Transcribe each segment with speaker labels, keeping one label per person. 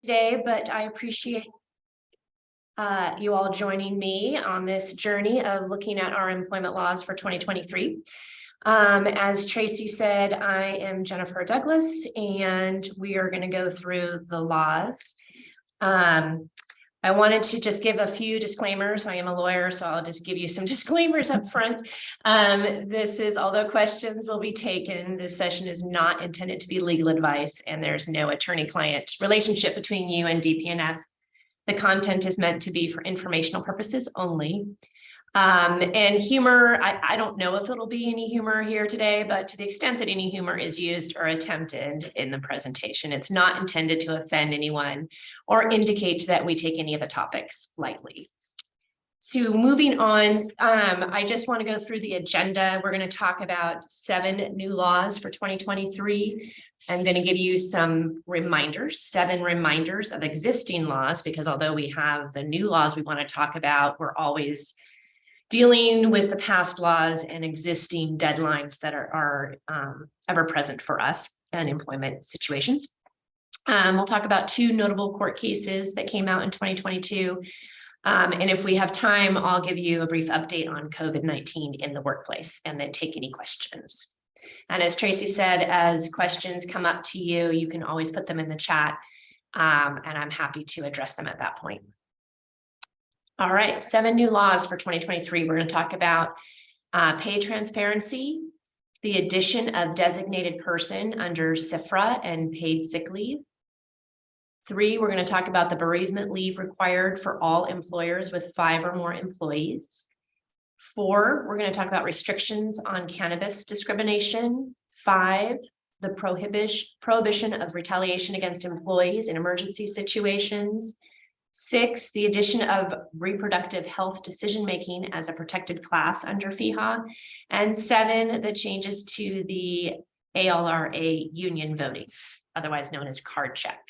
Speaker 1: Today, but I appreciate you all joining me on this journey of looking at our employment laws for 2023. As Tracy said, I am Jennifer Douglas, and we are going to go through the laws. I wanted to just give a few disclaimers. I am a lawyer, so I'll just give you some disclaimers up front. This is, although questions will be taken, this session is not intended to be legal advice, and there's no attorney-client relationship between you and DPNF. The content is meant to be for informational purposes only. And humor, I don't know if it'll be any humor here today, but to the extent that any humor is used or attempted in the presentation, it's not intended to offend anyone or indicate that we take any of the topics lightly. So moving on, I just want to go through the agenda. We're going to talk about 7 new laws for 2023. I'm going to give you some reminders, 7 reminders of existing laws, because although we have the new laws we want to talk about, we're always dealing with the past laws and existing deadlines that are ever present for us and employment situations. We'll talk about 2 notable court cases that came out in 2022. And if we have time, I'll give you a brief update on COVID-19 in the workplace and then take any questions. And as Tracy said, as questions come up to you, you can always put them in the chat, and I'm happy to address them at that point. All right, 7 new laws for 2023. We're going to talk about pay transparency, the addition of designated person under CIFRA and paid sick leave. 3, we're going to talk about the bereavement leave required for all employers with 5 or more employees. 4, we're going to talk about restrictions on cannabis discrimination. 5, the prohibition of retaliation against employees in emergency situations. 6, the addition of reproductive health decision-making as a protected class under FEHA. And 7, the changes to the ALRA union voting, otherwise known as card check.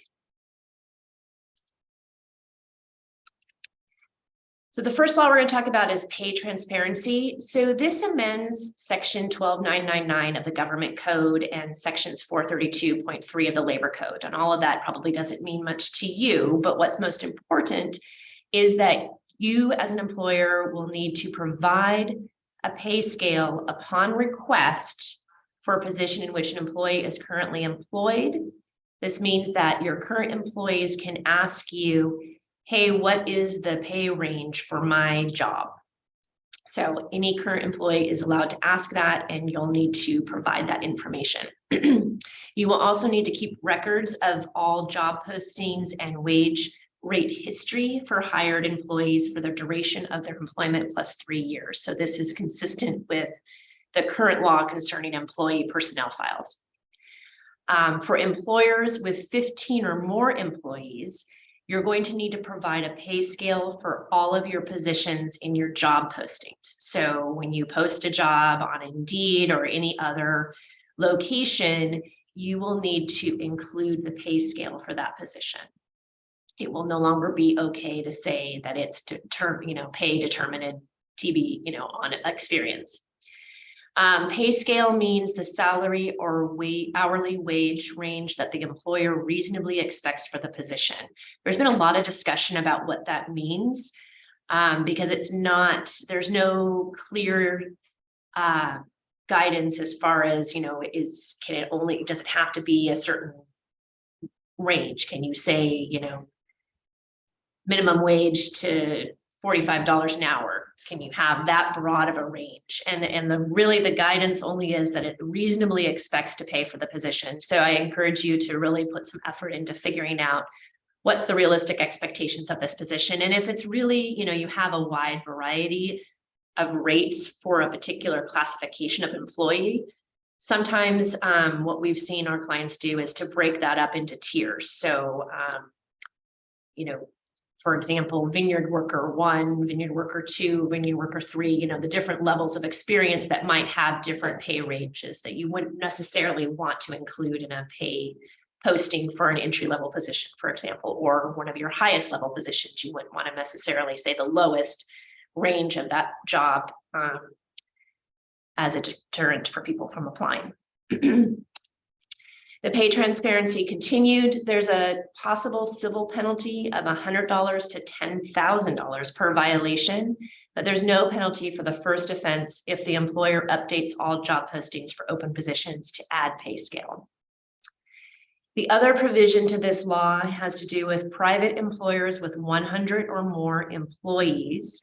Speaker 1: So the first law we're going to talk about is pay transparency. So this amends section 12999 of the government code and sections 432.3 of the labor code. And all of that probably doesn't mean much to you, but what's most important is that you as an employer will need to provide a pay scale upon request for a position in which an employee is currently employed. This means that your current employees can ask you, hey, what is the pay range for my job? So any current employee is allowed to ask that, and you'll need to provide that information. You will also need to keep records of all job postings and wage rate history for hired employees for the duration of their employment plus 3 years. So this is consistent with the current law concerning employee personnel files. For employers with 15 or more employees, you're going to need to provide a pay scale for all of your positions in your job postings. So when you post a job on Indeed or any other location, you will need to include the pay scale for that position. It will no longer be okay to say that it's pay determined TB, on experience. Pay scale means the salary or hourly wage range that the employer reasonably expects for the position. There's been a lot of discussion about what that means because there's no clear guidance as far as, does it have to be a certain range? Can you say, minimum wage to $45 an hour? Can you have that broad of a range? And the guidance only is that it reasonably expects to pay for the position. So I encourage you to really put some effort into figuring out what's the realistic expectations of this position. And if it's really, you have a wide variety of rates for a particular classification of employee, sometimes what we've seen our clients do is to break that up into tiers. So, for example, vineyard worker 1, vineyard worker 2, vineyard worker 3, the different levels of experience that might have different pay ranges that you wouldn't necessarily want to include in a pay posting for an entry-level position, for example, or one of your highest level positions. You wouldn't want to necessarily say the lowest range of that job as a deterrent for people from applying. The pay transparency continued. There's a possible civil penalty of $100 to $10,000 per violation, but there's no penalty for the first offense if the employer updates all job postings for open positions to add pay scale. The other provision to this law has to do with private employers with 100 or more employees.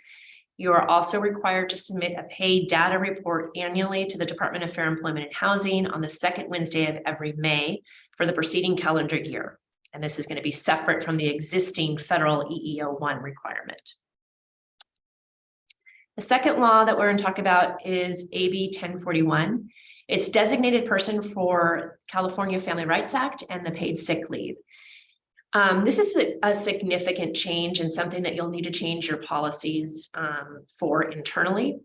Speaker 1: You are also required to submit a paid data report annually to the Department of Fair Employment and Housing on the second Wednesday of every May for the preceding calendar year. And this is going to be separate from the existing federal EEO-1 requirement. The second law that we're going to talk about is AB 1041. It's designated person for California Family Rights Act and the paid sick leave. This is a significant change and something that you'll need to change your policies for internally.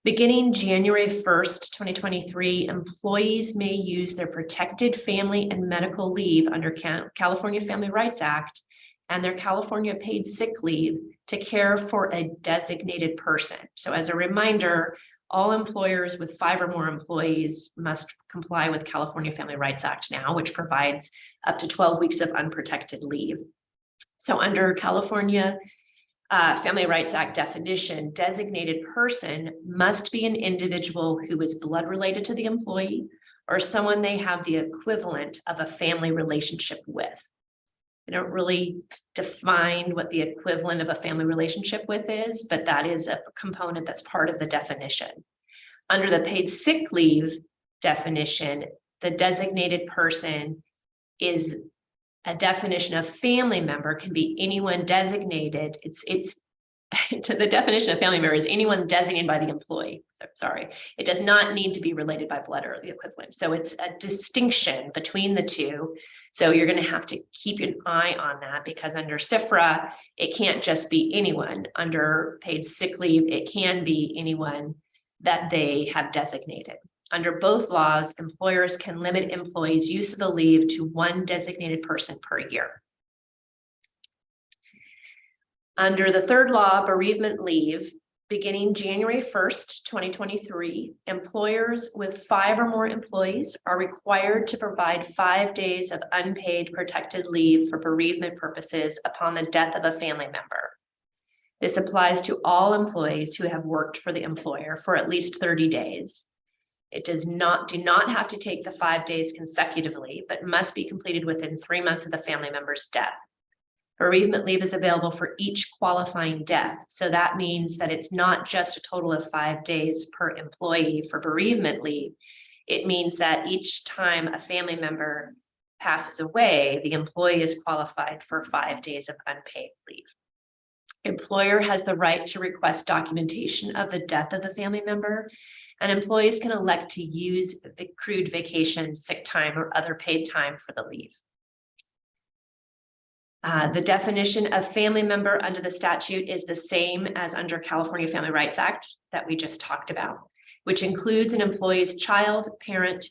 Speaker 1: Beginning January 1st, 2023, employees may use their protected family and medical leave under California Family Rights Act and their California paid sick leave to care for a designated person. So as a reminder, all employers with 5 or more employees must comply with California Family Rights Act now, which provides up to 12 weeks of unprotected leave. So under California Family Rights Act definition, designated person must be an individual who is blood related to the employee or someone they have the equivalent of a family relationship with. They don't really define what the equivalent of a family relationship with is, but that is a component that's part of the definition. Under the paid sick leave definition, the designated person is a definition of family member, can be anyone designated. It's to the definition of family member is anyone designated by the employee. So, sorry, it does not need to be related by blood or the equivalent. So it's a distinction between the two. So you're going to have to keep an eye on that because under CFRA, it can't just be anyone. Under paid sick leave, it can be anyone that they have designated. Under both laws, employers can limit employees' use of the leave to one designated person per year. Under the third law, bereavement leave, beginning January 1st, 2023, employers with 5 or more employees are required to provide 5 days of unpaid protected leave for bereavement purposes upon the death of a family member. This applies to all employees who have worked for the employer for at least 30 days. It do not have to take the 5 days consecutively, but must be completed within 3 months of the family member's death. Bereavement leave is available for each qualifying death. So that means that it's not just a total of 5 days per employee for bereavement leave. It means that each time a family member passes away, the employee is qualified for 5 days of unpaid leave. Employer has the right to request documentation of the death of the family member, and employees can elect to use accrued vacation, sick time, or other paid time for the leave. The definition of family member under the statute is the same as under California Family Rights Act that we just talked about, which includes an employee's child, parent,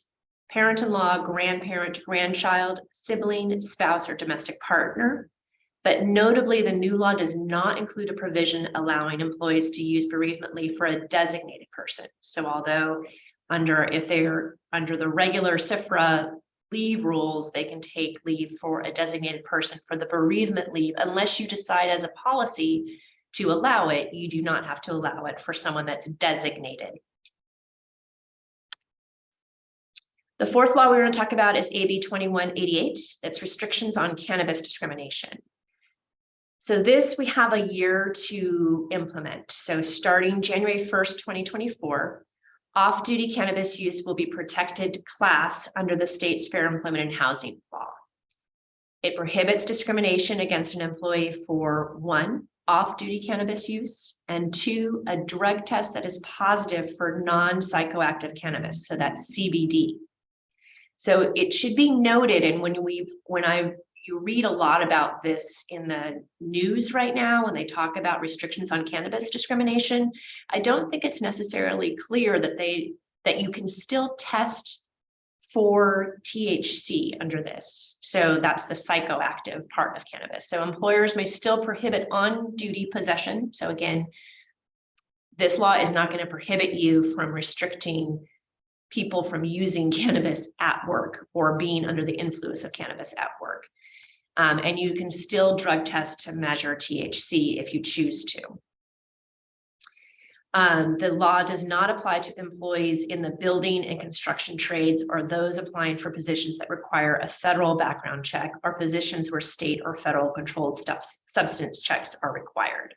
Speaker 1: parent-in-law, grandparent, grandchild, sibling, spouse, or domestic partner. But notably, the new law does not include a provision allowing employees to use bereavement leave for a designated person. So although if they're under the regular CFRA leave rules, they can take leave for a designated person. For the bereavement leave, unless you decide as a policy to allow it, you do not have to allow it for someone that's designated. The fourth law we're going to talk about is AB 2188. That's restrictions on cannabis discrimination. So this we have a year to implement. So starting January 1st, 2024, off-duty cannabis use will be protected class under the state's Fair Employment and Housing law. It prohibits discrimination against an employee for 1, off-duty cannabis use, and 2, a drug test that is positive for non-psychoactive cannabis, so that's CBD. So it should be noted, and you read a lot about this in the news right now when they talk about restrictions on cannabis discrimination, I don't think it's necessarily clear that you can still test for THC under this. So that's the psychoactive part of cannabis. So employers may still prohibit on-duty possession. So again, this law is not going to prohibit you from restricting people from using cannabis at work or being under the influence of cannabis at work. And you can still drug test to measure THC if you choose to. The law does not apply to employees in the building and construction trades or those applying for positions that require a federal background check or positions where state or federal controlled substance checks are required.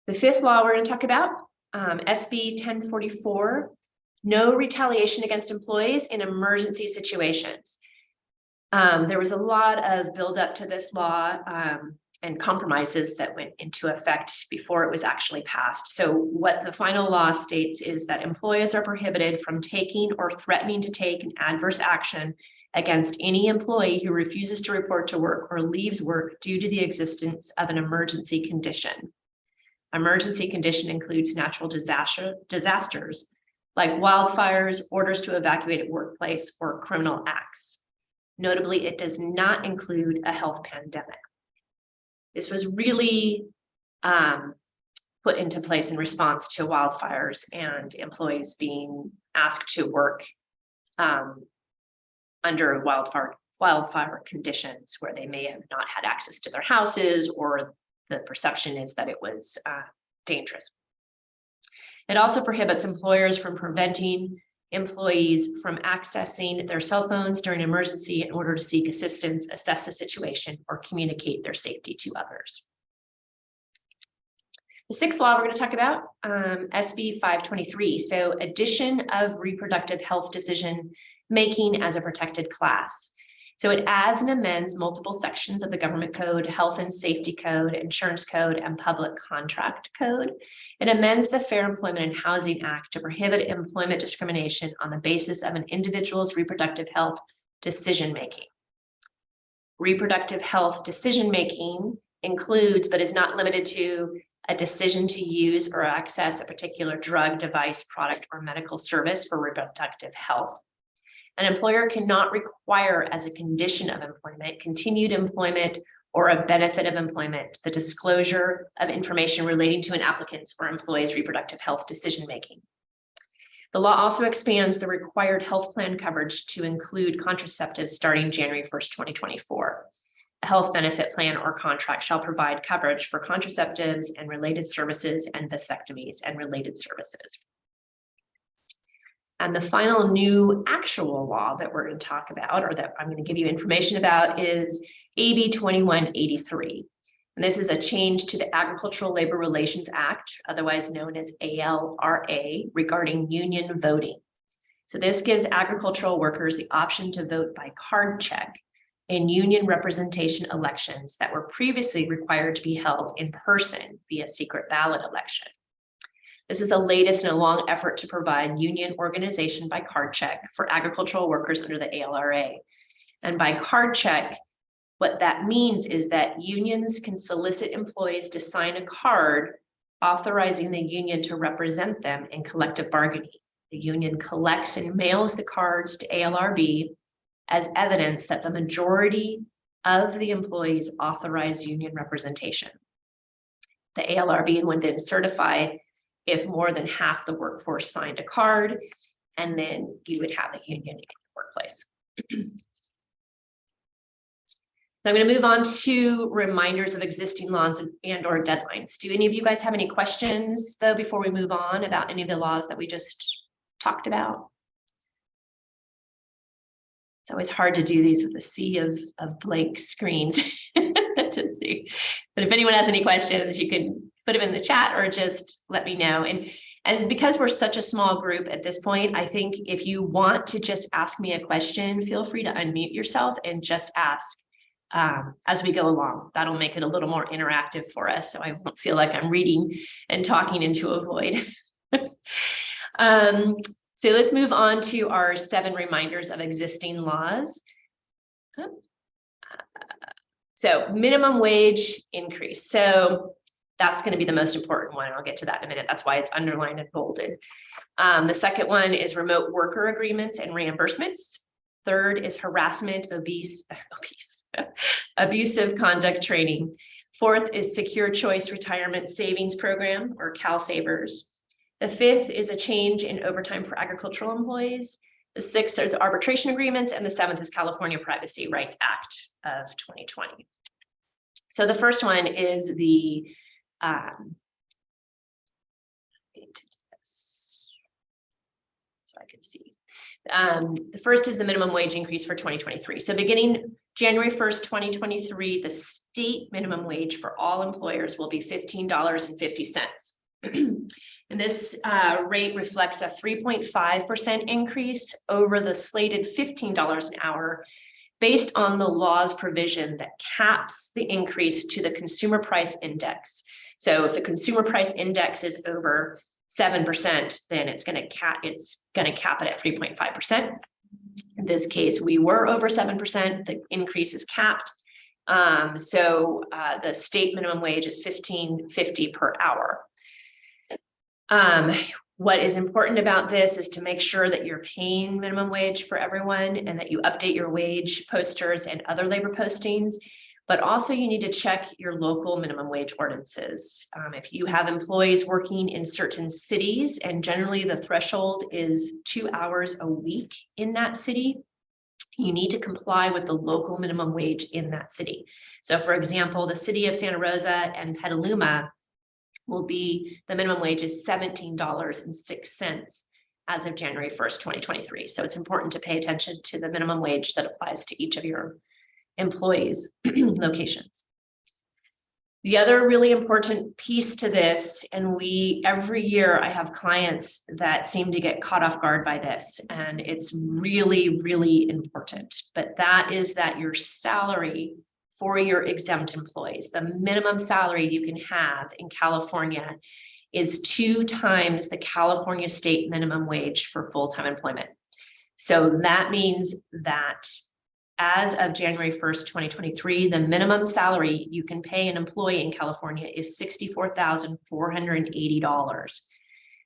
Speaker 1: The fifth law we're going to talk about, SB 1044, no retaliation against employees in emergency situations. There was a lot of buildup to this law and compromises that went into effect before it was actually passed. So what the final law states is that employers are prohibited from taking or threatening to take an adverse action against any employee who refuses to report to work or leaves work due to the existence of an emergency condition. Emergency condition includes natural disasters like wildfires, orders to evacuate a workplace, or criminal acts. Notably, it does not include a health pandemic. This was really put into place in response to wildfires and employees being asked to work under wildfire conditions where they may have not had access to their houses, or the perception is that it was dangerous. It also prohibits employers from preventing employees from accessing their cell phones during an emergency in order to seek assistance, assess the situation, or communicate their safety to others. The sixth law we're going to talk about, SB 523. So addition of reproductive health decision making as a protected class. So it adds and amends multiple sections of the Government Code, Health and Safety Code, Insurance Code, and Public Contract Code. It amends the Fair Employment and Housing Act to prohibit employment discrimination on the basis of an individual's reproductive health decision-making. Reproductive health decision-making includes, but is not limited to, a decision to use or access a particular drug, device, product, or medical service for reproductive health. An employer cannot require as a condition of employment, continued employment, or a benefit of employment, the disclosure of information relating to an applicant's or employee's reproductive health decision-making. The law also expands the required health plan coverage to include contraceptives starting January 1st, 2024. A health benefit plan or contract shall provide coverage for contraceptives and related services and vasectomies and related services. And the final new actual law that we're going to talk about, or that I'm going to give you information about, is AB 2183. And this is a change to the Agricultural Labor Relations Act, otherwise known as ALRA, regarding union voting. So this gives agricultural workers the option to vote by card check in union representation elections that were previously required to be held in person via secret ballot election. This is the latest in a long effort to provide union organization by card check for agricultural workers under the ALRA. And by card check, what that means is that unions can solicit employees to sign a card authorizing the union to represent them in collective bargaining. The union collects and mails the cards to ALRB as evidence that the majority of the employees authorize union representation. The ALRB would then certify if more than half the workforce signed a card, and then you would have a union in your workplace. So I'm going to move on to reminders of existing laws and or deadlines. Do any of you guys have any questions, though, before we move on about any of the laws that we just talked about? It's always hard to do these with a sea of blank screens to see. But if anyone has any questions, you can put them in the chat or just let me know. And because we're such a small group at this point, I think if you want to just ask me a question, feel free to unmute yourself and just ask as we go along. That'll make it a little more interactive for us, so I won't feel like I'm reading and talking into a void. So let's move on to our 7 reminders of existing laws. So minimum wage increase. So that's going to be the most important one. I'll get to that in a minute. That's why it's underlined and bolded. The second one is remote worker agreements and reimbursements. Third is harassment, abusive conduct training. Fourth is secure choice retirement savings program, or CalSavers. The 5th is a change in overtime for agricultural employees. The 6th is arbitration agreements, and the 7th is California Privacy Rights Act of 2020. So the first one is the so I can see. The first is the minimum wage increase for 2023. So beginning January 1st, 2023, the state minimum wage for all employers will be $15.50. And this rate reflects a 3.5% increase over the slated $15 an hour based on the law's provision that caps the increase to the consumer price index. So if the consumer price index is over 7%, then it's going to cap it at 3.5%. In this case, we were over 7%. The increase is capped. So the state minimum wage is $15.50 per hour. What is important about this is to make sure that you're paying minimum wage for everyone and that you update your wage posters and other labor postings. But also you need to check your local minimum wage ordinances. If you have employees working in certain cities, and generally the threshold is 2 hours a week in that city, you need to comply with the local minimum wage in that city. So for example, the city of Santa Rosa and Petaluma will be, the minimum wage is $17.06 as of January 1st, 2023. So it's important to pay attention to the minimum wage that applies to each of your employees' locations. The other really important piece to this, and every year I have clients that seem to get caught off guard by this, and it's really, really important, but that is that your salary for your exempt employees, the minimum salary you can have in California is 2 times the California state minimum wage for full-time employment. So that means that as of January 1st, 2023, the minimum salary you can pay an employee in California is $64,480.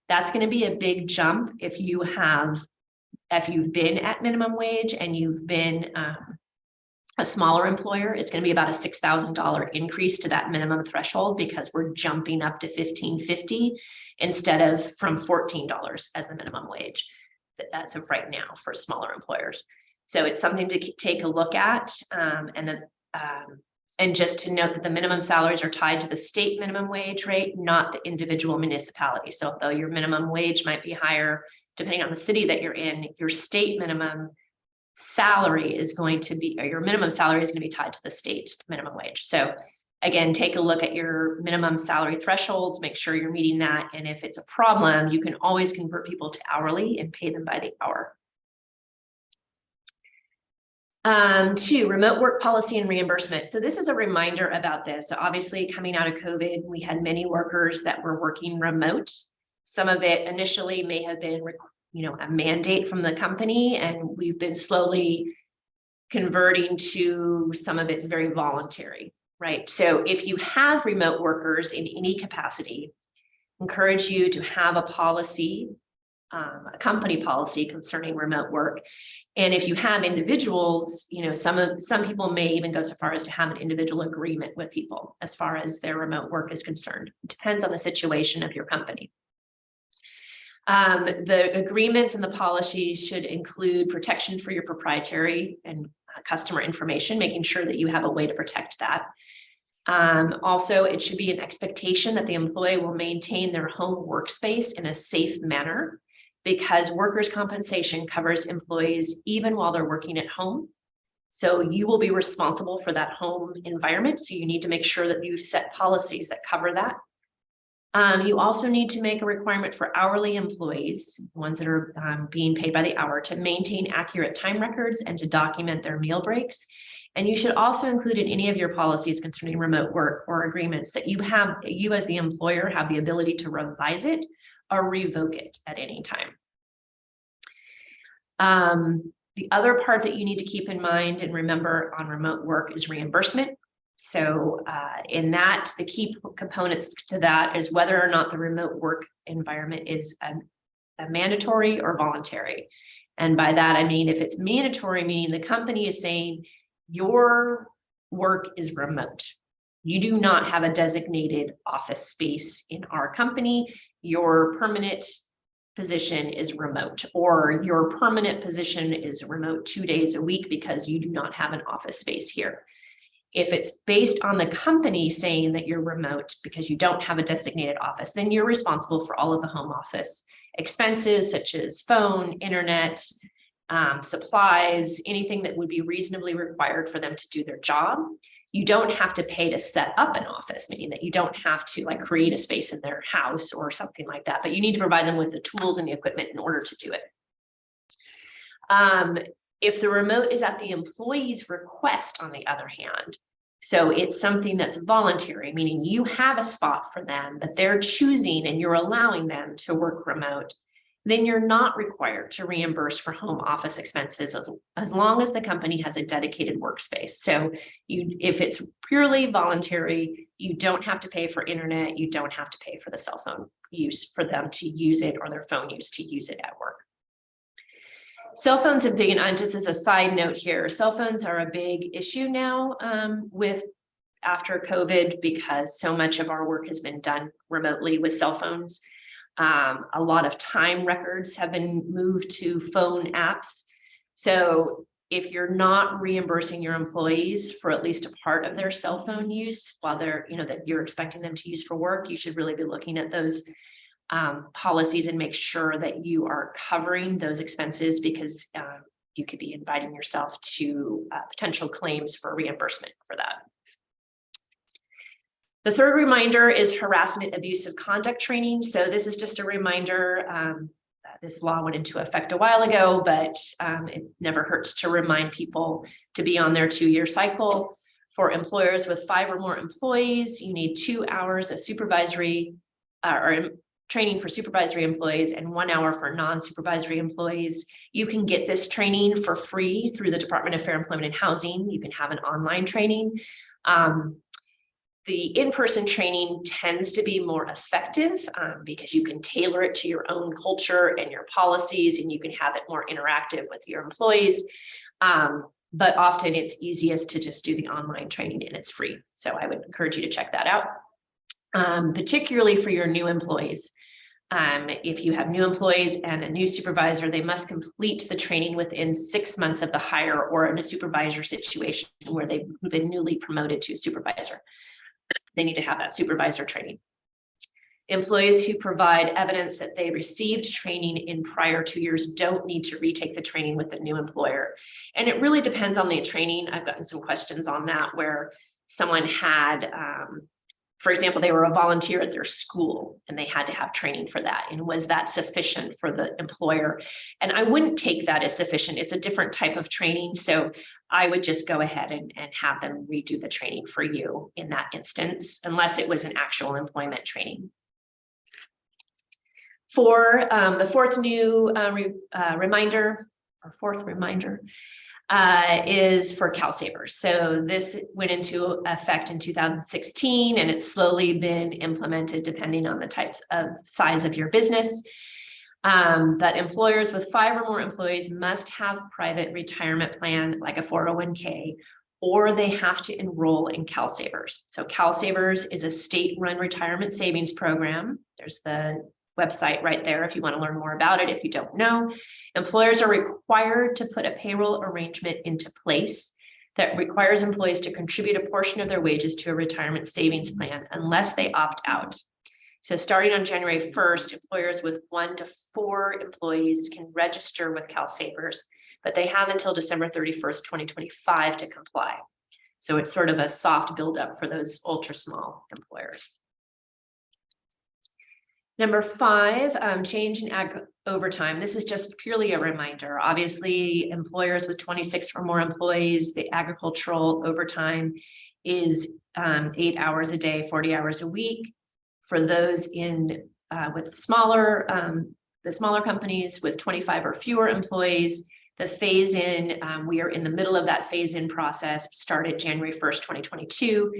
Speaker 1: That's going to be a big jump if you've been at minimum wage and you've been a smaller employer. It's going to be about a $6,000 increase to that minimum threshold because we're jumping up to $15.50 instead of from $14 as the minimum wage as of right now for smaller employers. So it's something to take a look at, and just to note that the minimum salaries are tied to the state minimum wage rate, not the individual municipality. So although your minimum wage might be higher depending on the city that you're in, your state minimum salary is going to be, or your minimum salary is going to be tied to the state minimum wage. So again, take a look at your minimum salary thresholds, make sure you're meeting that. And if it's a problem, you can always convert people to hourly and pay them by the hour. 2, remote work policy and reimbursement. So this is a reminder about this. So obviously coming out of COVID, we had many workers that were working remote. Some of it initially may have been, a mandate from the company, and we've been slowly converting to some of it's very voluntary, right? So if you have remote workers in any capacity, encourage you to have a policy, a company policy concerning remote work. And if you have individuals, some people may even go so far as to have an individual agreement with people as far as their remote work is concerned. It depends on the situation of your company. The agreements and the policies should include protection for your proprietary and customer information, making sure that you have a way to protect that. Also, it should be an expectation that the employee will maintain their home workspace in a safe manner, because workers' compensation covers employees even while they're working at home. So you will be responsible for that home environment. So you need to make sure that you've set policies that cover that. You also need to make a requirement for hourly employees, ones that are being paid by the hour, to maintain accurate time records and to document their meal breaks. And you should also include in any of your policies concerning remote work or agreements that you as the employer have the ability to revise it or revoke it at any time. The other part that you need to keep in mind and remember on remote work is reimbursement. So in that, the key components to that is whether or not the remote work environment is a mandatory or voluntary. And by that, I mean, if it's mandatory, meaning the company is saying your work is remote, You do not have a designated office space in our company. Your permanent position is remote, or your permanent position is remote 2 days a week because you do not have an office space here. If it's based on the company saying that you're remote because you don't have a designated office, then you're responsible for all of the home office expenses, such as phone, internet, supplies, anything that would be reasonably required for them to do their job. You don't have to pay to set up an office, meaning that you don't have to like create a space in their house or something like that, but you need to provide them with the tools and the equipment in order to do it. If the remote is at the employee's request, on the other hand, so it's something that's voluntary, meaning you have a spot for them, but they're choosing and you're allowing them to work remote, then you're not required to reimburse for home office expenses as long as the company has a dedicated workspace. So if it's purely voluntary, you don't have to pay for internet, you don't have to pay for the cell phone use for them to use it, or their phone use to use it at work. Cell phones are big, and just as a side note here, cell phones are a big issue now after COVID, because so much of our work has been done remotely with cell phones. A lot of time records have been moved to phone apps. So if you're not reimbursing your employees for at least a part of their cell phone use while they're, that you're expecting them to use for work, you should really be looking at those policies and make sure that you are covering those expenses, because you could be inviting yourself to potential claims for reimbursement for that. The third reminder is harassment abusive conduct training. So this is just a reminder. This law went into effect a while ago, but it never hurts to remind people to be on their 2-year cycle. For employers with 5 or more employees, you need 2 hours of supervisory or training for supervisory employees and 1 hour for non-supervisory employees. You can get this training for free through the Department of Fair Employment and Housing. You can have an online training. The in-person training tends to be more effective because you can tailor it to your own culture and your policies, and you can have it more interactive with your employees. But often it's easiest to just do the online training, and it's free. So I would encourage you to check that out, particularly for your new employees. If you have new employees and a new supervisor, they must complete the training within 6 months of the hire, or in a supervisor situation where they've been newly promoted to supervisor. They need to have that supervisor training. Employees who provide evidence that they received training in prior 2 years don't need to retake the training with a new employer. And it really depends on the training. I've gotten some questions on that, where someone had, for example, they were a volunteer at their school and they had to have training for that. And was that sufficient for the employer? And I wouldn't take that as sufficient. It's a different type of training. So I would just go ahead and have them redo the training for you in that instance, unless it was an actual employment training. For the fourth reminder is for CalSavers. So this went into effect in 2016, and it's slowly been implemented depending on the types of size of your business. But employers with 5 or more employees must have private retirement plan, like a 401k, or they have to enroll in CalSavers. So CalSavers is a state-run retirement savings program. There's the website right there if you want to learn more about it if you don't know. Employers are required to put a payroll arrangement into place that requires employees to contribute a portion of their wages to a retirement savings plan unless they opt out. So starting on January 1st, employers with 1 to 4 employees can register with CalSavers, but they have until December 31st, 2025 to comply. So it's sort of a soft buildup for those ultra small employers. Number 5, change in overtime. This is just purely a reminder. Obviously, employers with 26 or more employees, the agricultural overtime is 8 hours a day, 40 hours a week. For those in with the smaller companies with 25 or fewer employees, the phase-in, we are in the middle of that phase-in process, started January 1st, 2022.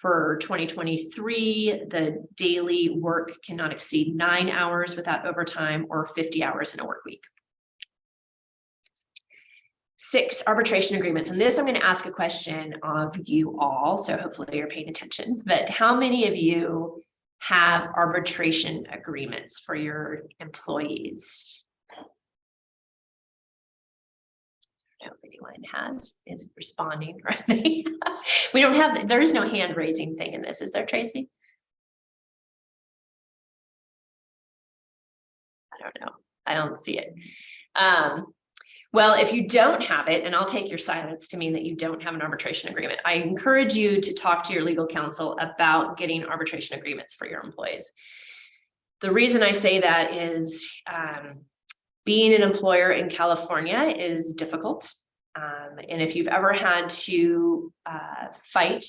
Speaker 1: For 2023, the daily work cannot exceed 9 hours without overtime, or 50 hours in a work week. 6, arbitration agreements. And this, I'm going to ask a question of you all, so hopefully you're paying attention. But how many of you have arbitration agreements for your employees? I don't know if anyone is responding. Or we don't have, there is no hand raising thing in this, is there, Tracy? I don't know. I don't see it. Well, if you don't have it, and I'll take your silence to mean that you don't have an arbitration agreement, I encourage you to talk to your legal counsel about getting arbitration agreements for your employees. The reason I say that is being an employer in California is difficult. And if you've ever had to fight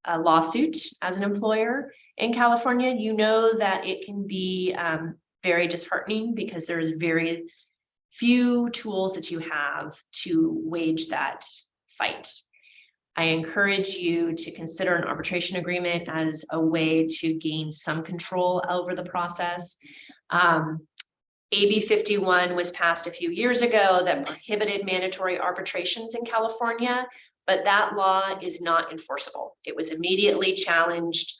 Speaker 1: a lawsuit as an employer in California, you know that it can be very disheartening because there's very few tools that you have to wage that fight. I encourage you to consider an arbitration agreement as a way to gain some control over the process. AB 51 was passed a few years ago that prohibited mandatory arbitrations in California, but that law is not enforceable. It was immediately challenged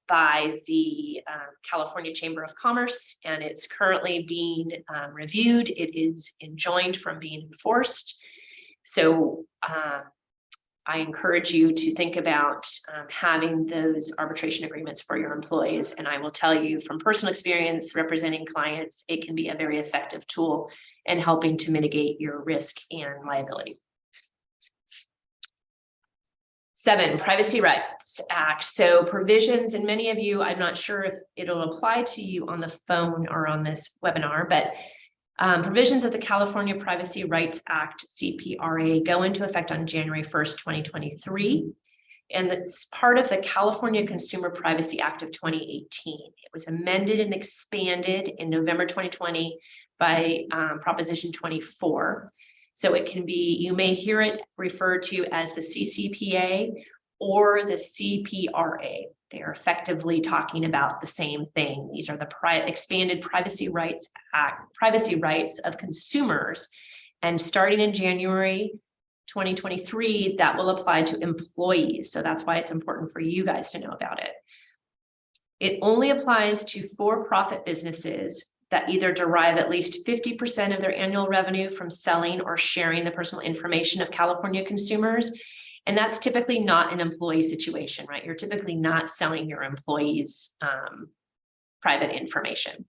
Speaker 1: by the California Chamber of Commerce, and it's currently being reviewed. It is enjoined from being enforced. So I encourage you to think about having those arbitration agreements for your employees. And I will tell you from personal experience representing clients, it can be a very effective tool in helping to mitigate your risk and liability. 7, Privacy Rights Act. So provisions, and many of you, I'm not sure if it'll apply to you on the phone or on this webinar, but provisions of the California Privacy Rights Act, CPRA, go into effect on January 1st, 2023. And it's part of the California Consumer Privacy Act of 2018. It was amended and expanded in November 2020 by Proposition 24. So it can be, you may hear it referred to as the CCPA or the CPRA. They're effectively talking about the same thing. These are the expanded Privacy Rights Act, privacy rights of consumers. And starting in January 2023, that will apply to employees. So that's why it's important for you guys to know about it. It only applies to for-profit businesses that either derive at least 50% of their annual revenue from selling or sharing the personal information of California consumers. And that's typically not an employee situation, right? You're typically not selling your employees' private information.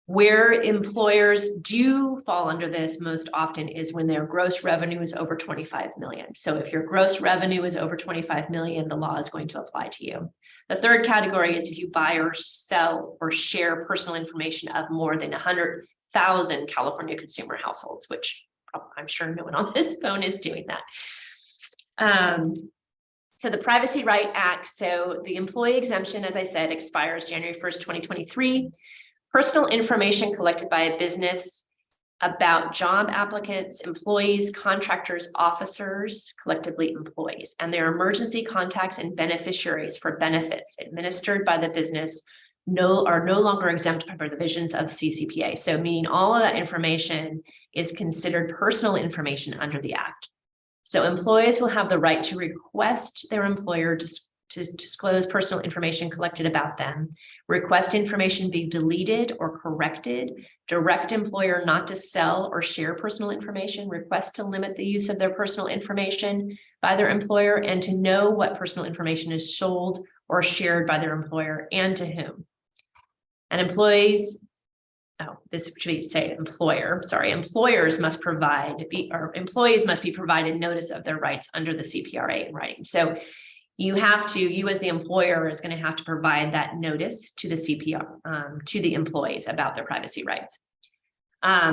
Speaker 1: Where employers do fall under this most often is when their gross revenue is over 25 million. So if your gross revenue is over 25 million, the law is going to apply to you. The third category is if you buy or sell or share personal information of more than 100,000 California consumer households, which I'm sure no one on this phone is doing that. So the Privacy Right Act, so the employee exemption, as I said, expires January 1st, 2023. Personal information collected by a business about job applicants, employees, contractors, officers, collectively employees, and their emergency contacts and beneficiaries for benefits administered by the business are no longer exempt by provisions of CCPA. So meaning all of that information is considered personal information under the Act. So employees will have the right to request their employer to disclose personal information collected about them, request information be deleted or corrected, direct employer not to sell or share personal information, request to limit the use of their personal information by their employer, and to know what personal information is sold or shared by their employer and to whom. And employees, this should say employer, sorry, employers must employees must be provided notice of their rights under the CPRA in writing. So you as the employer is going to have to provide that notice to the to the employees about their privacy rights.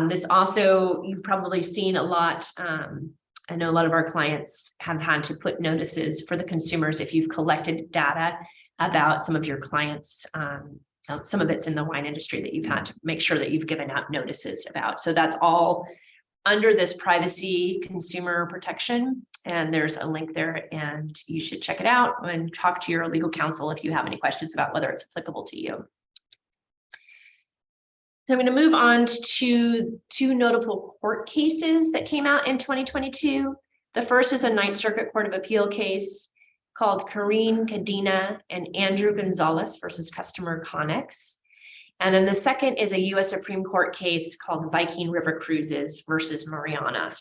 Speaker 1: This also, you've probably seen a lot. I know a lot of our clients have had to put notices for the consumers if you've collected data about some of your clients. Some of it's in the wine industry that you've had to make sure that you've given out notices about. So that's all under this privacy consumer protection. And there's a link there and you should check it out and talk to your legal counsel if you have any questions about whether it's applicable to you. So I'm going to move on to two notable court cases that came out in 2022. The first is a Ninth Circuit Court of Appeal case called Karine Cadena and Andrew Gonzalez versus Customer Connex. And then the second is a US Supreme Court case called Viking River Cruises versus Mariana.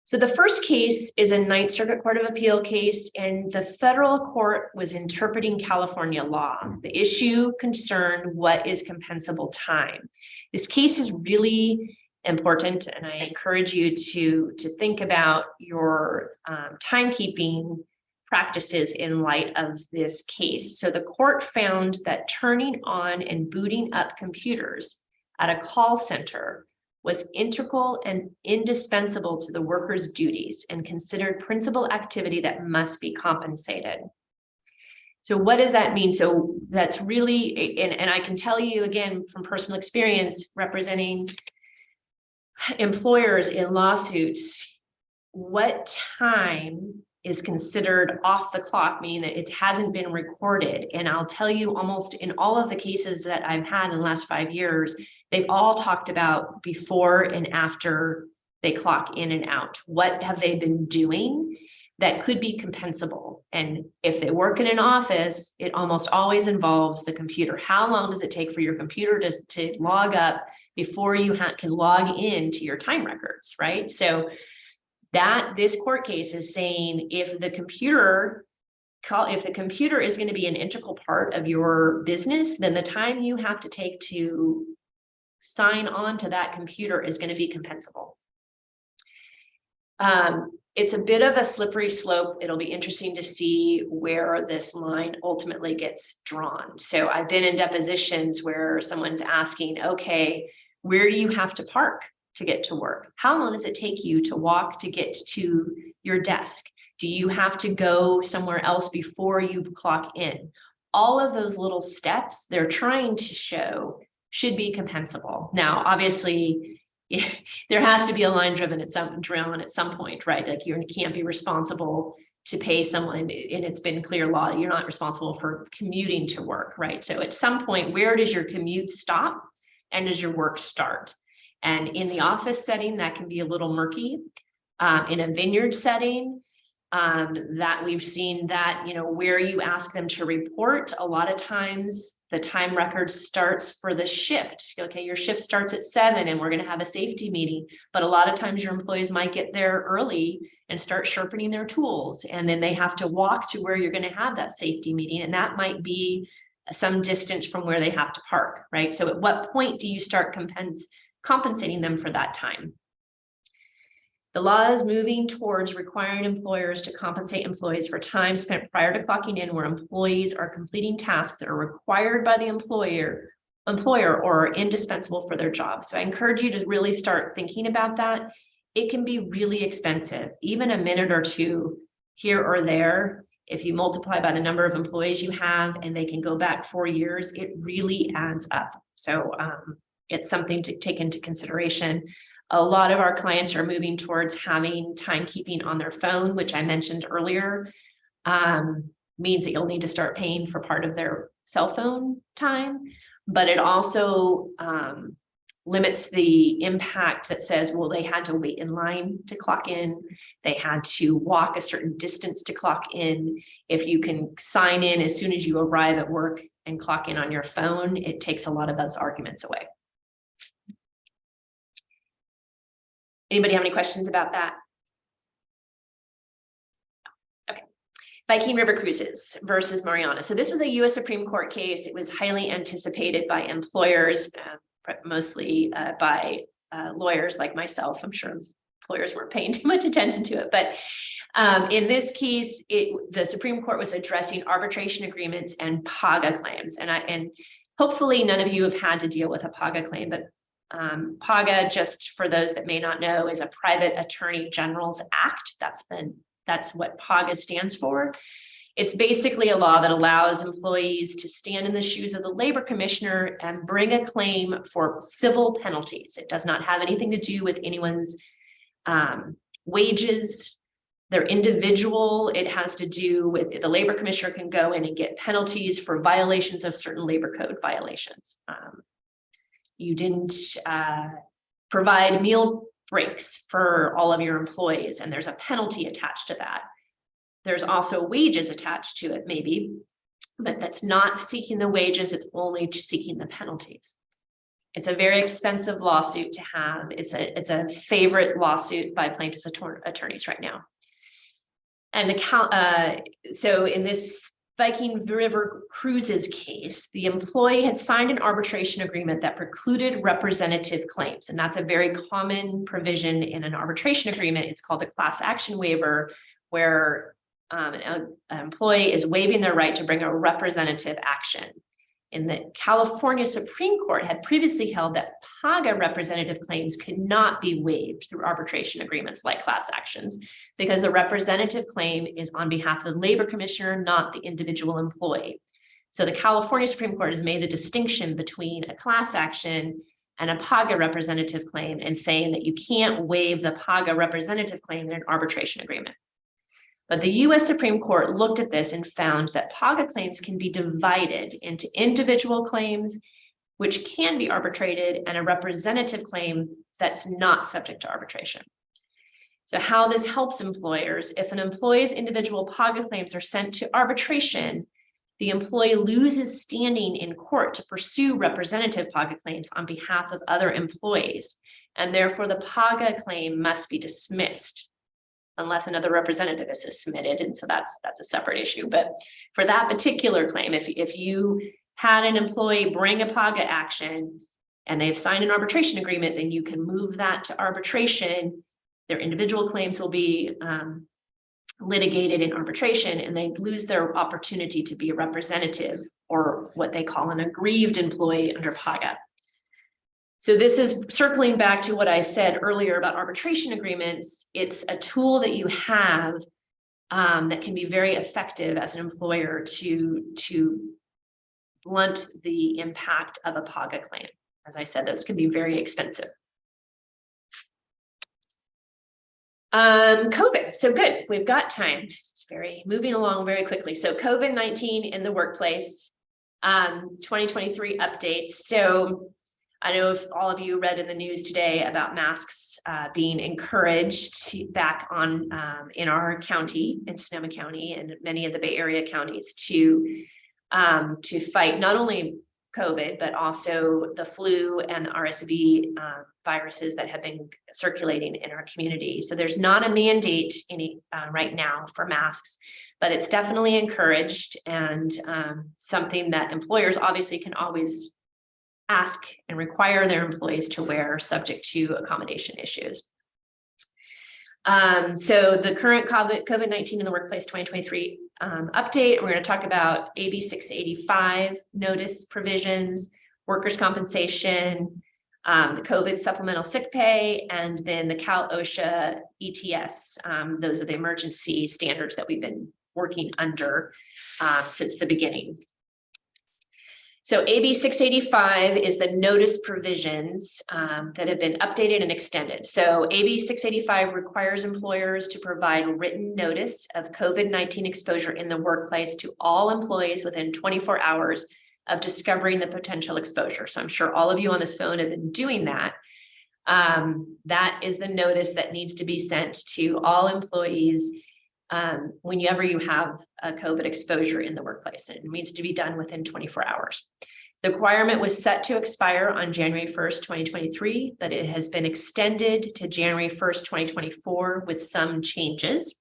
Speaker 1: So the first case is a Ninth Circuit Court of Appeal case, and the federal court was interpreting California law. The issue concerned what is compensable time. This case is really important, and I encourage you to think about your timekeeping practices in light of this case. So the court found that turning on and booting up computers at a call center was integral and indispensable to the worker's duties and considered principal activity that must be compensated. So what does that mean? So that's really, and I can tell you again from personal experience representing employers in lawsuits, what time is considered off the clock, meaning that it hasn't been recorded. And I'll tell you, almost in all of the cases that I've had in the last 5 years, they've all talked about before and after they clock in and out. What have they been doing that could be compensable? And if they work in an office, it almost always involves the computer. How long does it take for your computer to log up before you can log in to your time records, right? So that this court case is saying if the computer is going to be an integral part of your business, then the time you have to take to sign on to that computer is going to be compensable. It's a bit of a slippery slope. It'll be interesting to see where this line ultimately gets drawn. So I've been in depositions where someone's asking, okay, where do you have to park to get to work? How long does it take you to walk to get to your desk? Do you have to go somewhere else before you clock in? All of those little steps they're trying to show should be compensable. Now, obviously, there has to be a line drawn at some point, right? Like you can't be responsible to pay someone, and it's been clear law that you're not responsible for commuting to work, right? So at some point, where does your commute stop and does your work start? And in the office setting, that can be a little murky. In a vineyard setting, that we've seen that, where you ask them to report, a lot of times the time record starts for the shift. Okay, your shift starts at 7 and we're going to have a safety meeting, but a lot of times your employees might get there early and start sharpening their tools, and then they have to walk to where you're going to have that safety meeting, and that might be some distance from where they have to park, right? So at what point do you start compensating them for that time? The law is moving towards requiring employers to compensate employees for time spent prior to clocking in where employees are completing tasks that are required by the employer or are indispensable for their job. So I encourage you to really start thinking about that. It can be really expensive, even a minute or two here or there. If you multiply by the number of employees you have and they can go back 4 years, it really adds up. So it's something to take into consideration. A lot of our clients are moving towards having timekeeping on their phone, which I mentioned earlier, means that you'll need to start paying for part of their cell phone time, but it also limits the impact that says, well, they had to wait in line to clock in. They had to walk a certain distance to clock in. If you can sign in as soon as you arrive at work and clock in on your phone, it takes a lot of those arguments away. Anybody have any questions about that? Okay. Viking River Cruises versus Mariana. So this was a US Supreme Court case. It was highly anticipated by employers, mostly by lawyers like myself. I'm sure employers weren't paying too much attention to it, but in this case, the Supreme Court was addressing arbitration agreements and PAGA claims. And hopefully none of you have had to deal with a PAGA claim, but PAGA, just for those that may not know, is a Private Attorney General's Act. That's what PAGA stands for. It's basically a law that allows employees to stand in the shoes of the labor commissioner and bring a claim for civil penalties. It does not have anything to do with anyone's wages, their individual. It has to do with the labor commissioner can go in and get penalties for violations of certain labor code violations. you didn't provide meal breaks for all of your employees, and there's a penalty attached to that. There's also wages attached to it, maybe, but that's not seeking the wages, it's only seeking the penalties. It's a very expensive lawsuit to have. It's a favorite lawsuit by plaintiffs' attorneys right now. And so in this Viking River Cruises case, the employee had signed an arbitration agreement that precluded representative claims. And that's a very common provision in an arbitration agreement. It's called the class action waiver, where an employee is waiving their right to bring a representative action. And the California Supreme Court had previously held that PAGA representative claims could not be waived through arbitration agreements like class actions, because the representative claim is on behalf of the labor commissioner, not the individual employee. So the California Supreme Court has made a distinction between a class action and a PAGA representative claim, and saying that you can't waive the PAGA representative claim in an arbitration agreement. But the US Supreme Court looked at this and found that PAGA claims can be divided into individual claims, which can be arbitrated, and a representative claim that's not subject to arbitration. So how this helps employers: if an employee's individual PAGA claims are sent to arbitration, the employee loses standing in court to pursue representative PAGA claims on behalf of other employees, and therefore the PAGA claim must be dismissed unless another representative is submitted. And so that's a separate issue. But for that particular claim, if you had an employee bring a PAGA action and they've signed an arbitration agreement, then you can move that to arbitration. Their individual claims will be litigated in arbitration, and they lose their opportunity to be a representative, or what they call an aggrieved employee under PAGA. So this is circling back to what I said earlier about arbitration agreements. It's a tool that you have that can be very effective as an employer to blunt the impact of a PAGA claim. As I said, those can be very expensive. COVID, so good, we've got time. It's moving along very quickly. So COVID-19 in the workplace, 2023 updates. So I know if all of you read in the news today about masks being encouraged back on in our county, in Sonoma County, and many of the Bay Area counties to fight not only COVID, but also the flu and the RSV viruses that have been circulating in our community. So there's not a mandate right now for masks, but it's definitely encouraged, and something that employers obviously can always ask and require their employees to wear, subject to accommodation issues. So the current COVID-19 in the workplace 2023 update, we're going to talk about AB 685 notice provisions, workers' compensation, the COVID supplemental sick pay, and then the Cal OSHA ETS. Those are the emergency standards that we've been working under since the beginning. So AB 685 is the notice provisions that have been updated and extended. So AB 685 requires employers to provide written notice of COVID-19 exposure in the workplace to all employees within 24 hours of discovering the potential exposure. So I'm sure all of you on this phone have been doing that. That is the notice that needs to be sent to all employees whenever you have a COVID exposure in the workplace. And it needs to be done within 24 hours. The requirement was set to expire on January 1st, 2023, but it has been extended to January 1st, 2024 with some changes.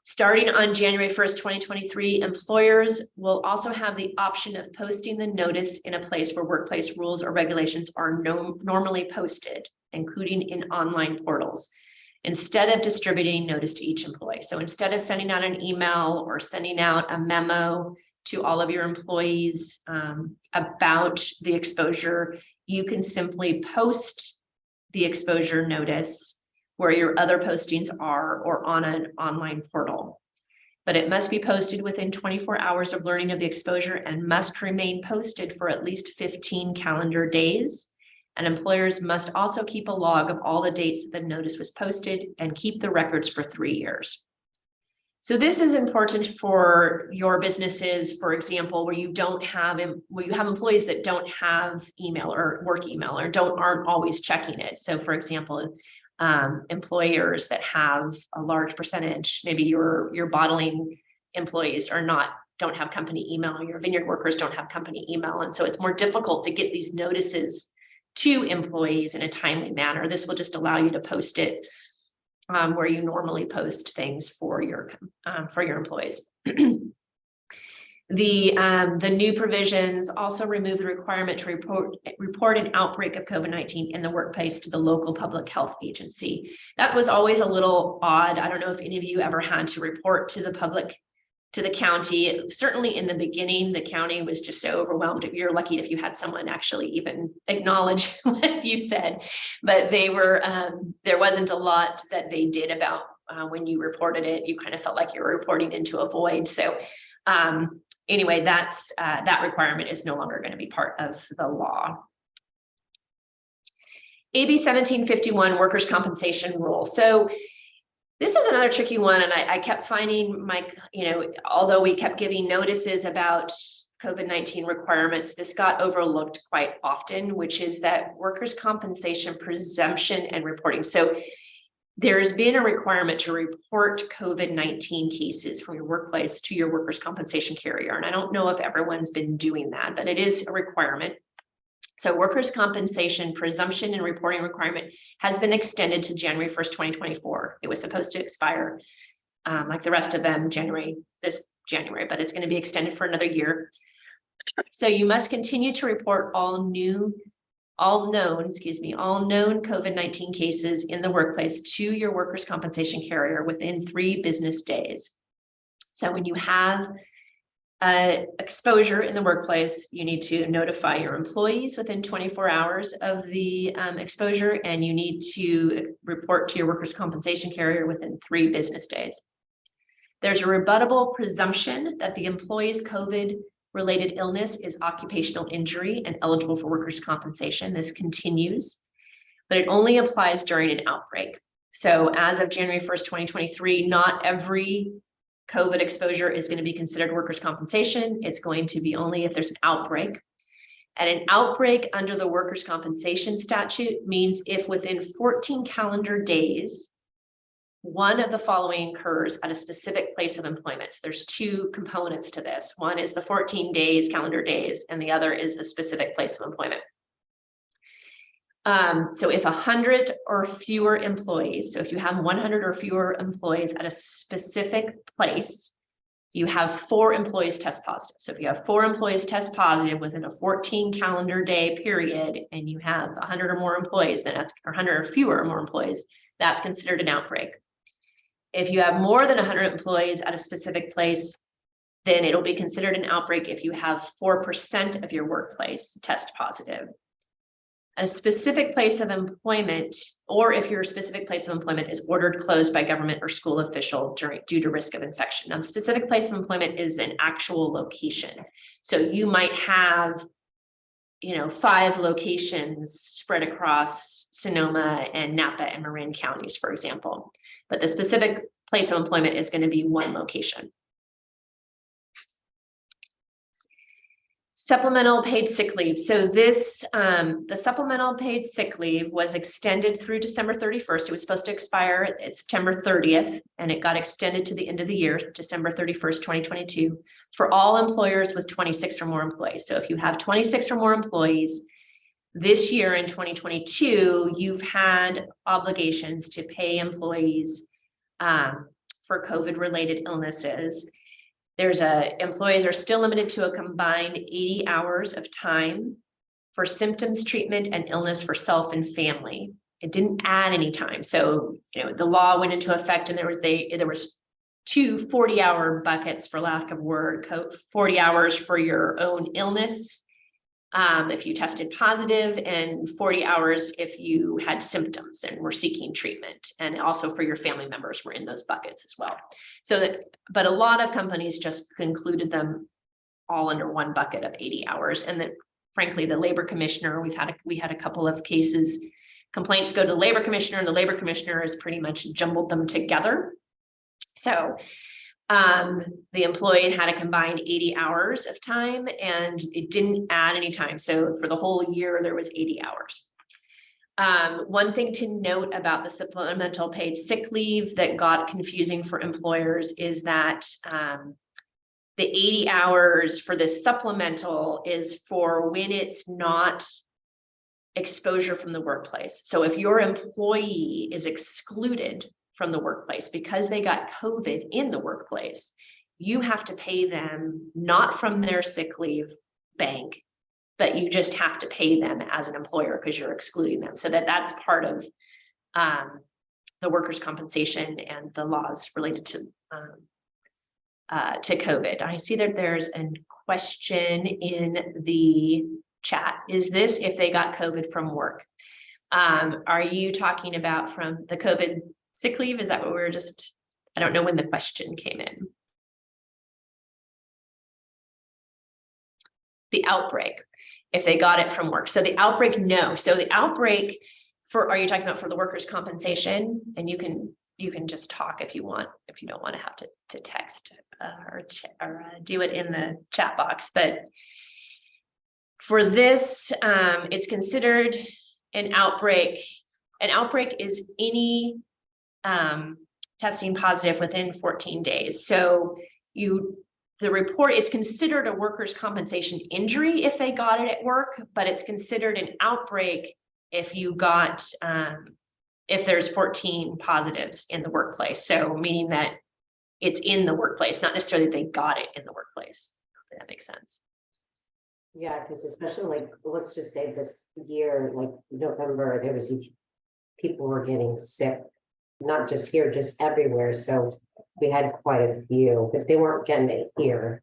Speaker 1: Starting on January 1st, 2023, employers will also have the option of posting the notice in a place where workplace rules or regulations are normally posted, including in online portals, instead of distributing notice to each employee. So instead of sending out an email or sending out a memo to all of your employees about the exposure, you can simply post the exposure notice where your other postings are, or on an online portal. But it must be posted within 24 hours of learning of the exposure and must remain posted for at least 15 calendar days. And employers must also keep a log of all the dates that the notice was posted and keep the records for 3 years. So this is important for your businesses, for example, where you have employees that don't have email or work email or aren't always checking it. So for example, employers that have a large percentage, maybe your bottling employees don't have company email, your vineyard workers don't have company email. And so it's more difficult to get these notices to employees in a timely manner. This will just allow you to post it where you normally post things for your employees. The new provisions also remove the requirement to report an outbreak of COVID-19 in the workplace to the local public health agency. That was always a little odd. I don't know if any of you ever had to report to the county. Certainly in the beginning, the county was just so overwhelmed. You're lucky if you had someone actually even acknowledge what you said, but there wasn't a lot that they did about when you reported it. You kind of felt like you were reporting into a void. So anyway, that requirement is no longer going to be part of the law. AB 1751 workers' compensation rule. So this is another tricky one, and I kept finding although we kept giving notices about COVID-19 requirements, this got overlooked quite often, which is that workers' compensation presumption and reporting. So there's been a requirement to report COVID-19 cases from your workplace to your workers' compensation carrier. And I don't know if everyone's been doing that, but it is a requirement. So workers' compensation presumption and reporting requirement has been extended to January 1st, 2024. It was supposed to expire like the rest of them this January, but it's going to be extended for another year. So you must continue to report all known COVID-19 cases in the workplace to your workers' compensation carrier within 3 business days. So when you have exposure in the workplace, you need to notify your employees within 24 hours of the exposure, and you need to report to your workers' compensation carrier within 3 business days. There's a rebuttable presumption that the employee's COVID-related illness is occupational injury and eligible for workers' compensation. This continues, but it only applies during an outbreak. So as of January 1st, 2023, not every COVID exposure is going to be considered workers' compensation. It's going to be only if there's an outbreak. And an outbreak under the workers' compensation statute means if within 14 calendar days, one of the following occurs at a specific place of employment. So there's 2 components to this. One is the 14 days, calendar days, and the other is the specific place of employment. So if 100 or fewer employees, so if you have 100 or fewer employees at a specific place, you have 4 employees test positive. So if you have 4 employees test positive within a 14 calendar day period, and you have 100 or more employees, then that's, or 100 or fewer or more employees, that's considered an outbreak. If you have more than 100 employees at a specific place, then it'll be considered an outbreak if you have 4% of your workplace test positive. At a specific place of employment, or if your specific place of employment is ordered closed by government or school official due to risk of infection. Now, the specific place of employment is an actual location. So you might have, 5 locations spread across Sonoma and Napa and Marin counties, for example. But the specific place of employment is going to be 1 location. Supplemental paid sick leave. So this, the supplemental paid sick leave was extended through December 31st. It was supposed to expire at September 30th, and it got extended to the end of the year, December 31st, 2022, for all employers with 26 or more employees. So if you have 26 or more employees, this year in 2022, you've had obligations to pay employees for COVID-related illnesses. Employees are still limited to a combined 80 hours of time for symptoms, treatment, and illness for self and family. It didn't add any time. So, the law went into effect, and there was 2 40-hour buckets, for lack of word, 40 hours for your own illness, if you tested positive, and 40 hours if you had symptoms and were seeking treatment, and also for your family members were in those buckets as well. But a lot of companies just concluded them all under 1 bucket of 80 hours. And then frankly, the labor commissioner, we had a couple of cases, complaints go to the labor commissioner, and the labor commissioner has pretty much jumbled them together. So The employee had a combined 80 hours of time, and it didn't add any time. So for the whole year, there was 80 hours. One thing to note about the supplemental paid sick leave that got confusing for employers is that the 80 hours for this supplemental is for when it's not exposure from the workplace. So if your employee is excluded from the workplace because they got COVID in the workplace, you have to pay them not from their sick leave bank, but you just have to pay them as an employer because you're excluding them. So that's part of the workers' compensation and the laws related to COVID. I see that there's a question in the chat. Is this if they got COVID from work? Are you talking about from the COVID sick leave? Is that what we were just, I don't know when the question came in. The outbreak, if they got it from work. So the outbreak, no. So the outbreak for, are you talking about for the workers' compensation? And you can just talk if you want, if you don't want to have to text or do it in the chat box. But for this, it's considered an outbreak. An outbreak is any testing positive within 14 days. So the report, it's considered a workers' compensation injury if they got it at work, but it's considered an outbreak if you got, if there's 14 positives in the workplace. So meaning that it's in the workplace, not necessarily they got it in the workplace. If that makes sense.
Speaker 2: Yeah, because especially like, let's just say this year, like November, there was people were getting sick, not just here, just everywhere. So we had quite a few, but they weren't getting it here.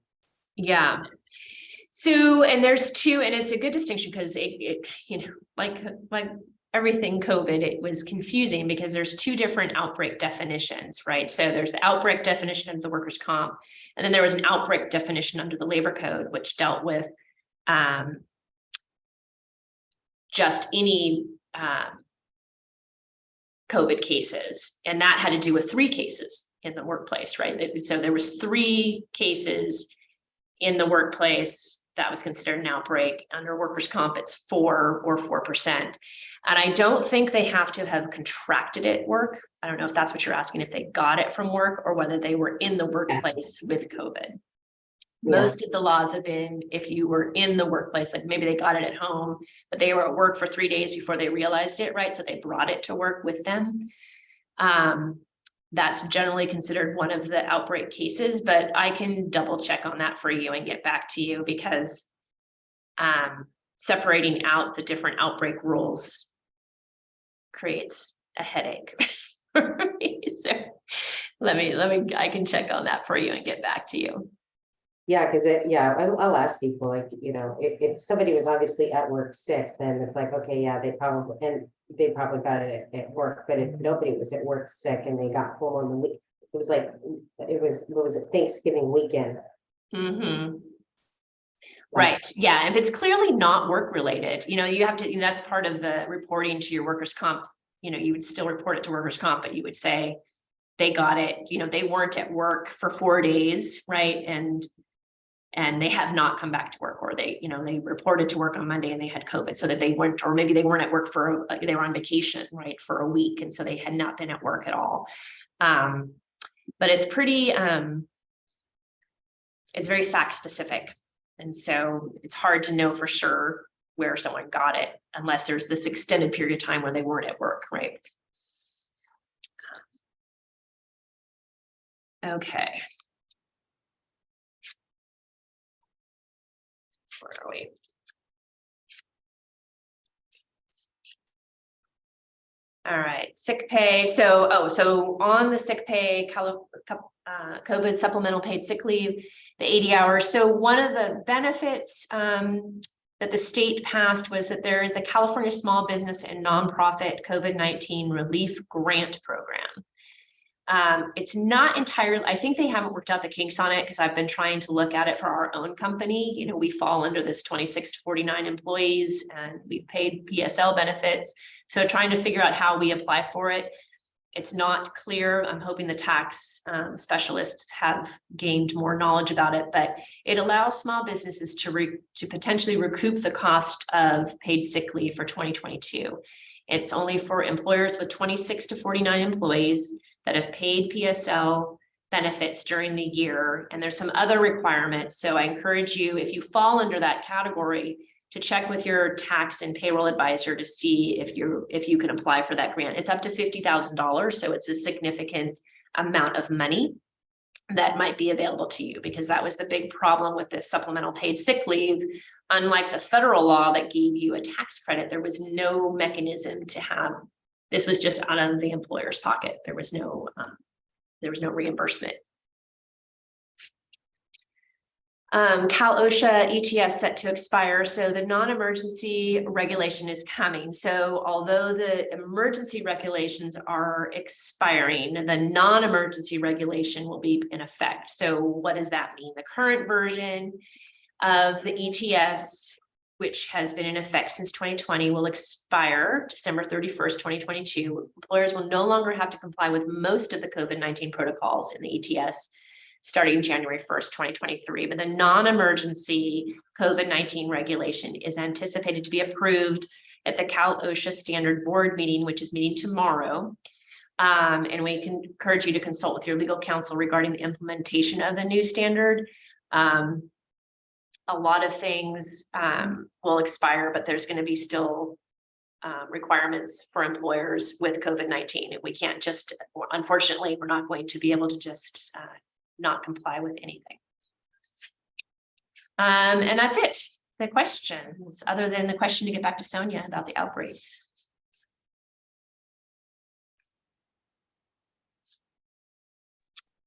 Speaker 1: Yeah. So, and there's two, and it's a good distinction because it you know, like everything COVID, it was confusing because there's two different outbreak definitions, right? So there's the outbreak definition of the workers' comp, and then there was an outbreak definition under the labor code, which dealt with just any COVID cases, and that had to do with 3 cases in the workplace, right? So there was 3 cases in the workplace that was considered an outbreak. Under workers' comp, it's 4 or 4%. And I don't think they have to have contracted it at work. I don't know if that's what you're asking, if they got it from work or whether they were in the workplace with COVID. Most of the laws have been if you were in the workplace, like maybe they got it at home, but they were at work for 3 days before they realized it, right? So they brought it to work with them. That's generally considered one of the outbreak cases, but I can double check on that for you and get back to you because separating out the different outbreak rules creates a headache. So I can check on that for you and get back to you.
Speaker 2: Yeah, because I'll ask people, like, you know, if somebody was obviously at work sick, then it's like, okay, yeah, they probably got it at work. But if nobody was at work sick and they got home on the week, what was it, Thanksgiving weekend?
Speaker 1: Mm-hmm. Right. Yeah. If it's clearly not work related, you know, you have to, that's part of the reporting to your workers' comp. You know, you would still report it to workers' comp, but you would say they got it, you know, they weren't at work for 4 days, right? And they have not come back to work, or they, you know, they reported to work on Monday and they had COVID, so that they weren't, or maybe they weren't at work for, they were on vacation, right, for a week. And so they had not been at work at all. But it's pretty, it's very fact specific. And so it's hard to know for sure where someone got it unless there's this extended period of time where they weren't at work, right? Okay. Where are we? All right, sick pay. So, so on the sick pay, COVID supplemental paid sick leave, the 80 hours. So one of the benefits that the state passed was that there is a California Small Business and Nonprofit COVID-19 Relief Grant Program. It's not entirely, I think they haven't worked out the kinks on it because I've been trying to look at it for our own company. You know, we fall under this 26 to 49 employees and we paid PSL benefits. So trying to figure out how we apply for it. It's not clear. I'm hoping the tax specialists have gained more knowledge about it, but it allows small businesses to potentially recoup the cost of paid sick leave for 2022. It's only for employers with 26 to 49 employees that have paid PSL benefits during the year. And there's some other requirements. So I encourage you, if you fall under that category, to check with your tax and payroll advisor to see if you can apply for that grant. It's up to $50,000, so it's a significant amount of money that might be available to you, because that was the big problem with this supplemental paid sick leave. Unlike the federal law that gave you a tax credit, there was no mechanism to have, this was just out of the employer's pocket. There was no reimbursement. Cal OSHA ETS set to expire. So the non-emergency regulation is coming. So although the emergency regulations are expiring, the non-emergency regulation will be in effect. So what does that mean? The current version of the ETS, which has been in effect since 2020, will expire December 31st, 2022. Employers will no longer have to comply with most of the COVID-19 protocols in the ETS starting January 1st, 2023. But the non-emergency COVID-19 regulation is anticipated to be approved at the Cal OSHA Standard Board meeting, which is meeting tomorrow. And we can encourage you to consult with your legal counsel regarding the implementation of the new standard. A lot of things will expire, but there's going to be still requirements for employers with COVID-19. We can't just, unfortunately, we're not going to be able to just not comply with anything. And that's it. The questions, other than the question to get back to Sonia about the outbreak.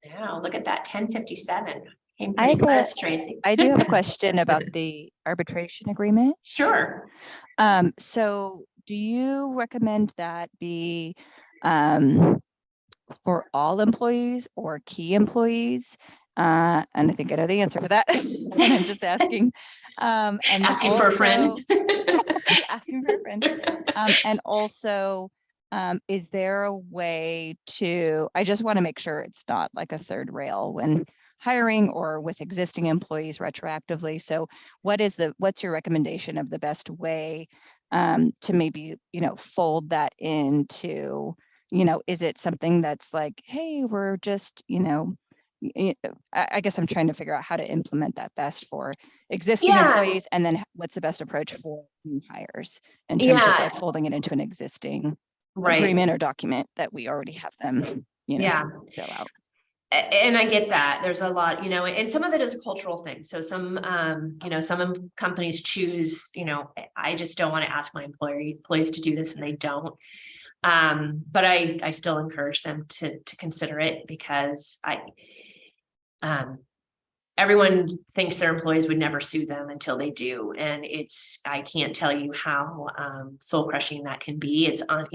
Speaker 1: Now look at that, 10:57. Came pretty close, Tracy.
Speaker 3: I do have a question about the arbitration agreement.
Speaker 1: Sure.
Speaker 3: So do you recommend that be for all employees or key employees? And I think I know the answer for that. I'm just asking. And
Speaker 1: asking
Speaker 3: also,
Speaker 1: for a friend.
Speaker 3: asking for a friend. And also, is there a way to, I just want to make sure it's not like a third rail when hiring or with existing employees retroactively. So what's your recommendation of the best way to maybe, fold that into, is it something that's like, hey, we're just, I guess I'm trying to figure out how to implement that best for existing employees, and then what's the best approach for new hires in terms of like folding it into an existing agreement or document that we already have them, fill out.
Speaker 1: And I get that there's a lot, and some of it is a cultural thing. So some, some companies choose, I just don't want to ask my employees to do this, and they don't. But I still encourage them to consider it, because everyone thinks their employees would never sue them until they do. And I can't tell you how soul crushing that can be. It's on,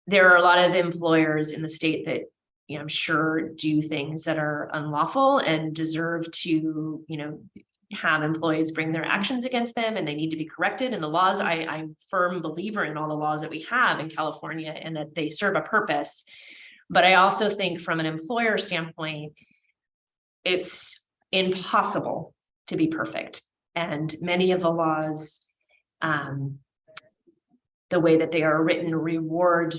Speaker 1: there are a lot of employers in the state that, I'm sure do things that are unlawful and deserve to, have employees bring their actions against them, and they need to be corrected. And the laws, I'm a firm believer in all the laws that we have in California, and that they serve a purpose. But I also think from an employer standpoint, it's impossible to be perfect. And many of the laws, the way that they are written, reward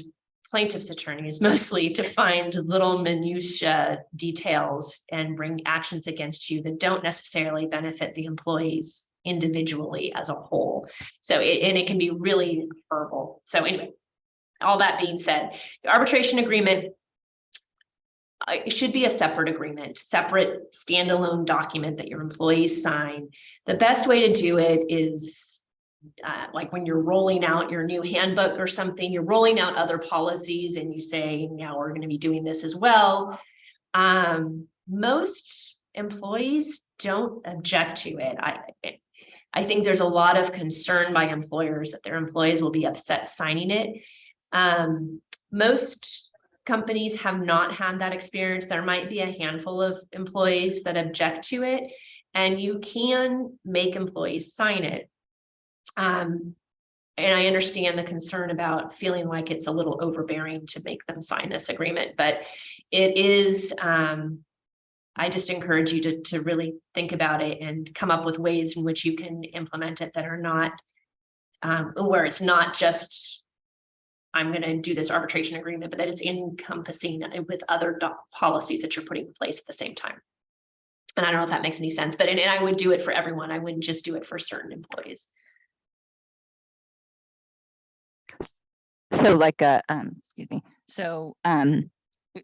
Speaker 1: plaintiff's attorneys mostly to find little minutia details and bring actions against you that don't necessarily benefit the employees individually as a whole. So it can be really horrible. So anyway, all that being said, the arbitration agreement, it should be a separate agreement, separate standalone document that your employees sign. The best way to do it is like when you're rolling out your new handbook or something, you're rolling out other policies and you say, now we're going to be doing this as well. Most employees don't object to it. I think there's a lot of concern by employers that their employees will be upset signing it. Most companies have not had that experience. There might be a handful of employees that object to it, and you can make employees sign it. and I understand the concern about feeling like it's a little overbearing to make them sign this agreement, but it is, I just encourage you to really think about it and come up with ways in which you can implement it that are not, where it's not just, I'm going to do this arbitration agreement, but that it's encompassing with other policies that you're putting in place at the same time. And I don't know if that makes any sense, but and I would do it for everyone. I wouldn't just do it for certain employees.
Speaker 3: So like a, excuse me, so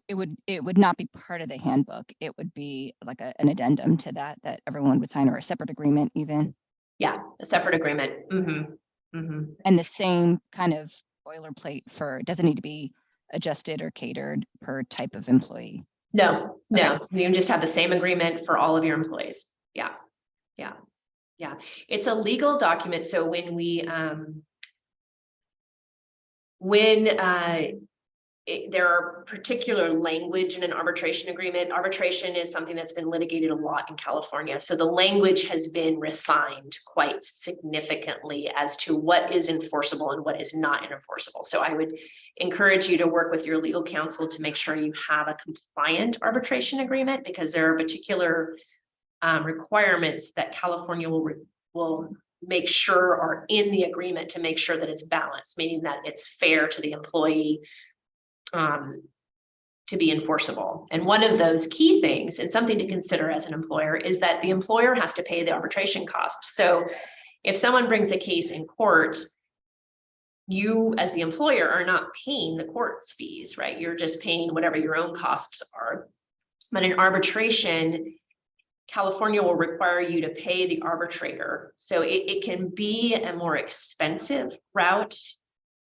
Speaker 3: it would not be part of the handbook. It would be like an addendum to that everyone would sign, or a separate agreement even.
Speaker 1: Yeah, a separate agreement.
Speaker 3: And the same kind of boilerplate for, it doesn't need to be adjusted or catered per type of employee.
Speaker 1: No, you just have the same agreement for all of your employees. Yeah. It's a legal document. So when we, there are particular language in an arbitration agreement. Arbitration is something that's been litigated a lot in California. So the language has been refined quite significantly as to what is enforceable and what is not enforceable. So I would encourage you to work with your legal counsel to make sure you have a compliant arbitration agreement, because there are particular requirements that California will make sure are in the agreement to make sure that it's balanced, meaning that it's fair to the employee, to be enforceable. And one of those key things, and something to consider as an employer, is that the employer has to pay the arbitration cost. So if someone brings a case in court, you as the employer are not paying the court's fees, right? You're just paying whatever your own costs are. But in arbitration, California will require you to pay the arbitrator. So it can be a more expensive route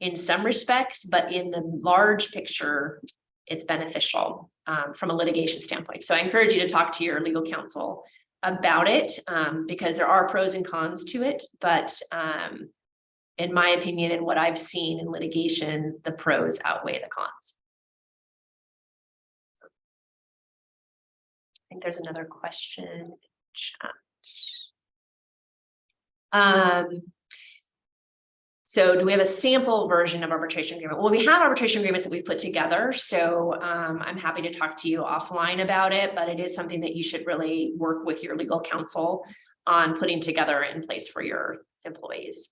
Speaker 1: in some respects, but in the large picture, it's beneficial from a litigation standpoint. So I encourage you to talk to your legal counsel about it, because there are pros and cons to it. But in my opinion, and what I've seen in litigation, the pros outweigh the cons. I think there's another question in the chat. So do we have a sample version of arbitration agreement? Well, we have arbitration agreements that we've put together. So I'm happy to talk to you offline about it, but it is something that you should really work with your legal counsel on putting together in place for your employees.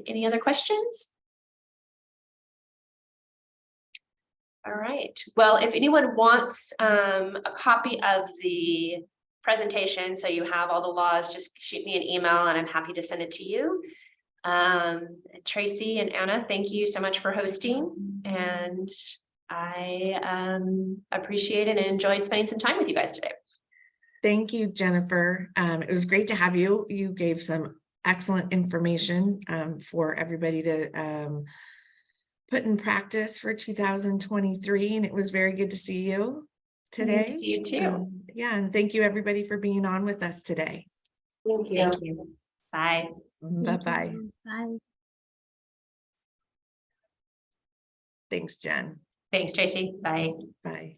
Speaker 1: Any other questions? All right. Well, if anyone wants a copy of the presentation, so you have all the laws, just shoot me an email and I'm happy to send it to you. Tracy and Anna, thank you so much for hosting. And I appreciate it and enjoyed spending some time with you guys today.
Speaker 4: Thank you, Jennifer. It was great to have you. You gave some excellent information for everybody to put in practice for 2023, and it was very good to see you today.
Speaker 1: Nice to see you too.
Speaker 4: Yeah, and thank you everybody for being on with us today.
Speaker 2: Thank you.
Speaker 1: Thank you. Bye.
Speaker 4: Bye-bye.
Speaker 3: Bye.
Speaker 4: Thanks, Jen.
Speaker 1: Thanks, Tracy. Bye.
Speaker 4: Bye.